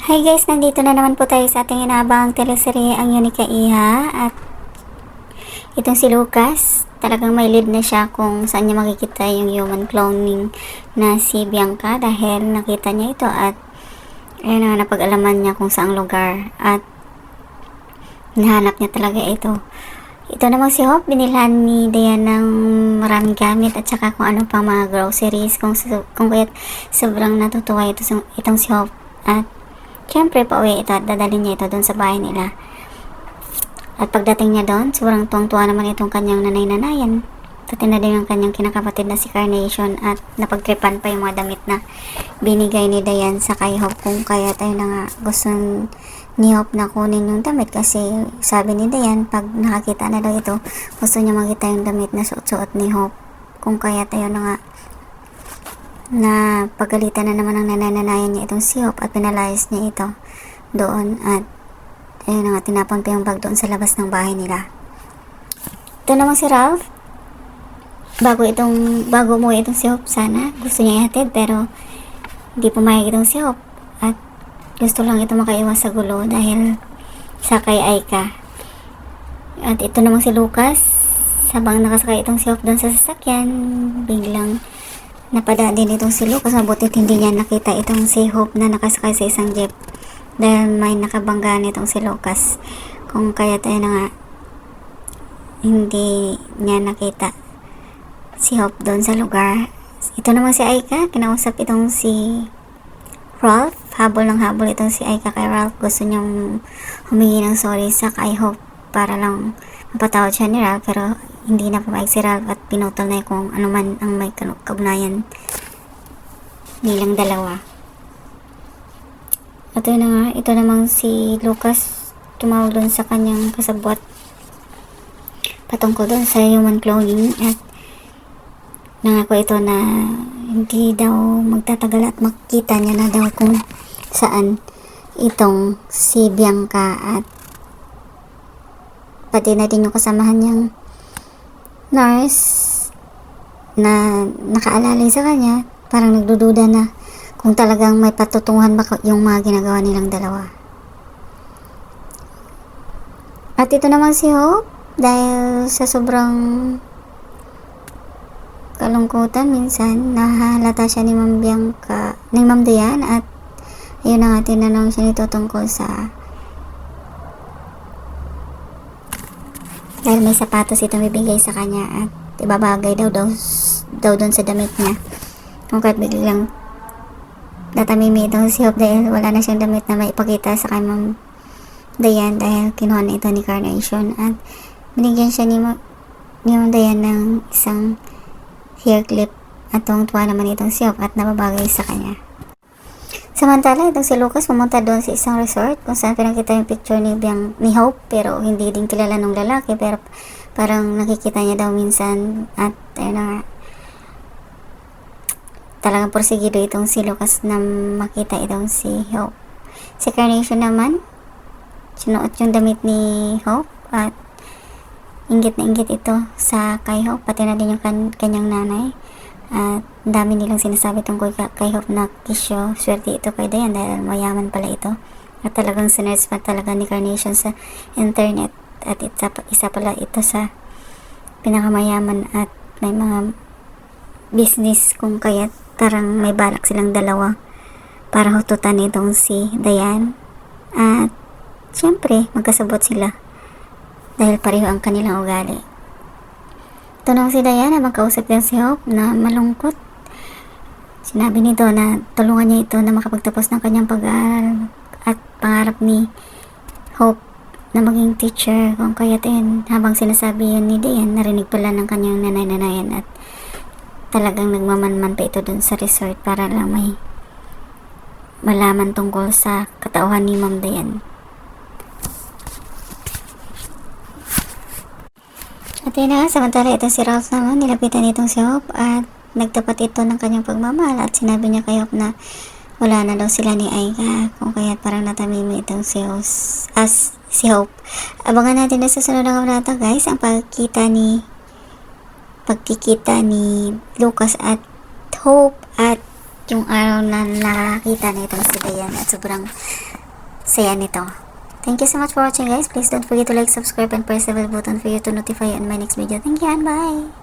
Hi guys, nandito na naman po tayo sa ating inaabang teleserye ang Yunika Iha at itong si Lucas, talagang may lead na siya kung saan niya makikita yung human cloning na si Bianca dahil nakita niya ito at ayun na napag-alaman niya kung saang lugar at hinahanap niya talaga ito. Ito namang si Hope, binilhan ni Dayan ng maraming gamit at saka kung ano pang mga groceries kung kaya't sobrang natutuwa itong si Hope at siyempre, pauwi ito at dadalhin niya ito doon sa bahay nila. At pagdating niya doon, sobrang tuwang-tuwa naman itong kanyang nanay-nanayan. Pati na din ang kanyang kinakapatid na si Carnation at napagtripan pa yung mga damit na binigay ni Dayan sa kay Hope kung kaya tayo na nga gusto ni Hope na kunin yung damit kasi sabi ni Dayan pag nakakita na daw ito, gusto niya makita yung damit na suot-suot ni Hope kung kaya tayo na nga na pagalitan na naman ang nanananayan niya itong si Hope at pinalayas niya ito doon at ayun na nga tinapon pa yung bag doon sa labas ng bahay nila. Ito naman si Ralph, bago umuwi itong si Hope, sana gusto niya ihatid pero hindi pumayag itong si Hope at gusto lang ito makaiwas sa gulo dahil sa kay Aika. At ito naman si Lucas, habang nakasakay itong si Hope doon sa sasakyan, biglang napada din itong si Lucas, mabutit hindi niya nakita itong si Hope na nakasakay sa isang jeep dahil may nakabangga nitong si Lucas kung kaya tayo na nga hindi niya nakita si Hope doon sa lugar. Ito naman si Aika, kinausap itong si Ralph, habol ng habol itong si Aika kay Ralph, gusto niyang humingi ng sorry sa kay Hope para lang mapatawad siya ni Ralph pero hindi na pumayag si Ralph at pinutol na kung ano man ang may kaugnayan nilang dalawa. At yun na nga, ito namang si Lucas tumawag doon sa kanyang kasabwat patungkol doon sa human cloning at nangako ito na hindi daw magtatagal at makita niya na daw kung saan itong si Bianca at pati na din yung kasamahan niyang nurse na nakaalalay sa kanya, parang nagdududa na kung talagang may patutunguhan ba yung mga ginagawa nilang dalawa. At ito naman si Hope, dahil sa sobrang kalungkutan minsan, nahalata siya ni Ma'am Bianca, ni Ma'am Dayan at ayun na nga, tinanong siya nito tungkol sa dahil may sapatos itong bibigay sa kanya at ibabagay daw doon sa damit niya. Kung kahit biglang natamimi itong si Hope dahil wala na siyang damit na maipakita sa kay Ma'am Dayan dahil kinuha na ito ni Carnation at binigyan siya ni Ma'am Dayan ng isang hair clip at tuwa naman itong si Hope at nababagay sa kanya. Samantala, itong si Lucas pumunta doon sa isang resort kung saan pinakita yung picture ni Hope pero hindi din kilala ng lalaki pero parang nakikita niya daw minsan at ayun na nga, talagang porsigido itong si Lucas na makita itong si Hope. Si Carnation naman, sinuot yung damit ni Hope at inggit na inggit ito sa kay Hope pati na din yung kanyang nanay. At dami nilang sinasabi tungkol kay Hope na kisyo, swerte ito kay Dayan dahil mayaman pala ito. At talagang sinerge pa talaga ni Carnation sa internet at isa pala ito sa pinakamayaman at may mga business kung kaya tarang may balak silang dalawa para hututan itong si Dayan. At syempre magkasabot sila dahil pareho ang kanilang ugali. Tanong si Diana, magkausap din si Hope na malungkot. Sinabi nito na tulungan niya ito na makapagtapos ng kanyang pag-aaral at pangarap ni Hope na maging teacher kung kaya din. Habang sinasabi yun ni Diane, narinig pala ng kanyang nanay-nanayan at talagang nagmamanman pa ito dun sa resort para lang may malaman tungkol sa katauhan ni Ma'am Diane. At yun na, samantala ito si Ralph naman, nilapitan itong si Hope at nagtapat ito ng kanyang pagmamahal at sinabi niya kay Hope na wala na daw sila ni Aika kung kaya parang natamimi itong si Hope. Abangan natin na sa sunod ng kabanata guys ang pagkikita ni Lucas at Hope at yung araw na nakakita na itong si Dayan at sobrang saya nito. Thank you so much for watching guys. Please don't forget to like, subscribe, and press the bell button for you to notify on my next video. Thank you and bye!